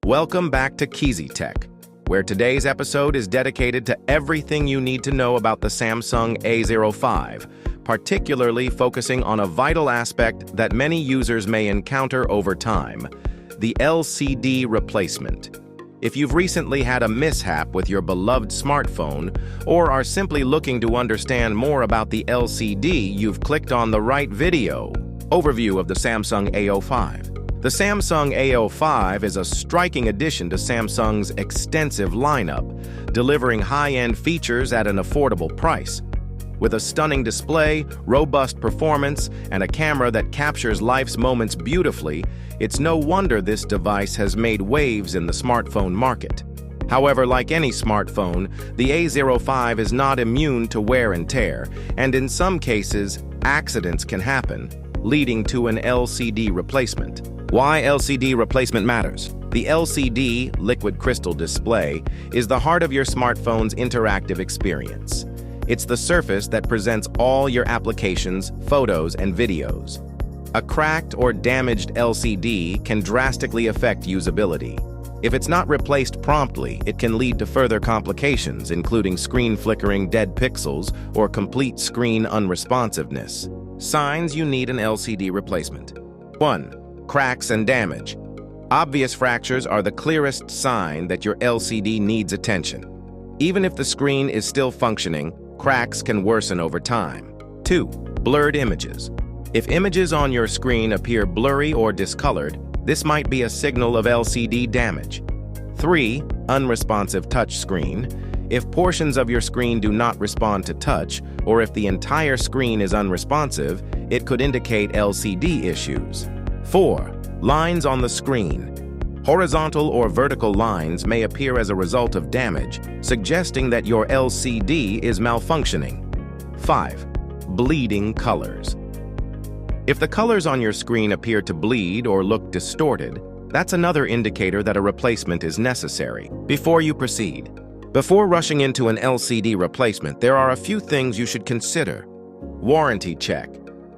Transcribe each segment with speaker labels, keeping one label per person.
Speaker 1: Welcome back to Keezy Tech, where today's episode is dedicated to everything you need to know about the Samsung A05, particularly focusing on a vital aspect that many users may encounter over time: the LCD replacement. If you've recently had a mishap with your beloved smartphone or are simply looking to understand more about the LCD, you've clicked on the right video. Overview of the Samsung A05. The Samsung A05 is a striking addition to Samsung's extensive lineup, delivering high-end features at an affordable price. With a stunning display, robust performance, and a camera that captures life's moments beautifully, it's no wonder this device has made waves in the smartphone market. However, like any smartphone, the A05 is not immune to wear and tear, and in some cases, accidents can happen, leading to an LCD replacement. Why LCD replacement matters. The LCD, liquid crystal display, is the heart of your smartphone's interactive experience. It's the surface that presents all your applications, photos, and videos. A cracked or damaged LCD can drastically affect usability. If it's not replaced promptly, it can lead to further complications, including screen flickering, dead pixels, or complete screen unresponsiveness. Signs you need an LCD replacement. 1. Cracks and damage. Obvious fractures are the clearest sign that your LCD needs attention. Even if the screen is still functioning, cracks can worsen over time. 2. Blurred images. If images on your screen appear blurry or discolored, this might be a signal of LCD damage. 3. Unresponsive touch screen. If portions of your screen do not respond to touch, or if the entire screen is unresponsive, it could indicate LCD issues. 4. Lines on the screen. Horizontal or vertical lines may appear as a result of damage, suggesting that your LCD is malfunctioning. 5. Bleeding colors. If the colors on your screen appear to bleed or look distorted, that's another indicator that a replacement is necessary. Before you proceed, before rushing into an LCD replacement, there are a few things you should consider. Warranty check.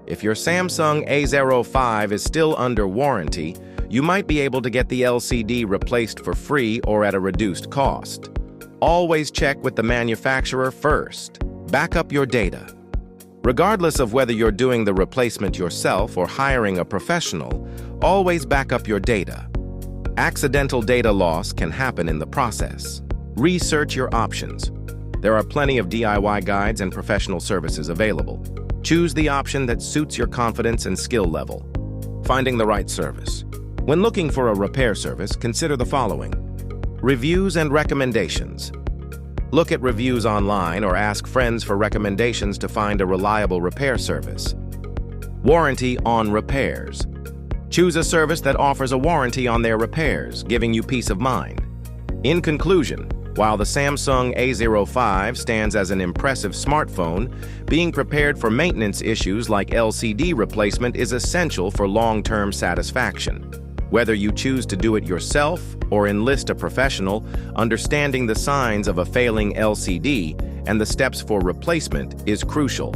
Speaker 1: If your Samsung A05 is still under warranty, you might be able to get the LCD replaced for free or at a reduced cost. Always check with the manufacturer first. Back up your data. Regardless of whether you're doing the replacement yourself or hiring a professional, always back up your data. Accidental data loss can happen in the process. Research your options. There are plenty of DIY guides and professional services available. Choose the option that suits your confidence and skill level. Finding the right service. When looking for a repair service, consider the following. Reviews and recommendations. Look at reviews online or ask friends for recommendations to find a reliable repair service. Warranty on repairs. Choose a service that offers a warranty on their repairs, giving you peace of mind. In conclusion, while the Samsung A05 stands as an impressive smartphone, being prepared for maintenance issues like LCD replacement is essential for long-term satisfaction. Whether you choose to do it yourself or enlist a professional, understanding the signs of a failing LCD and the steps for replacement is crucial.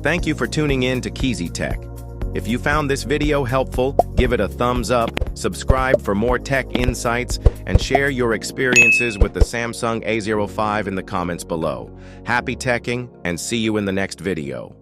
Speaker 1: Thank you for tuning in to Keezy Tech. If you found this video helpful, give it a thumbs up, subscribe for more tech insights, and share your experiences with the Samsung A05 in the comments below. Happy teching, and see you in the next video.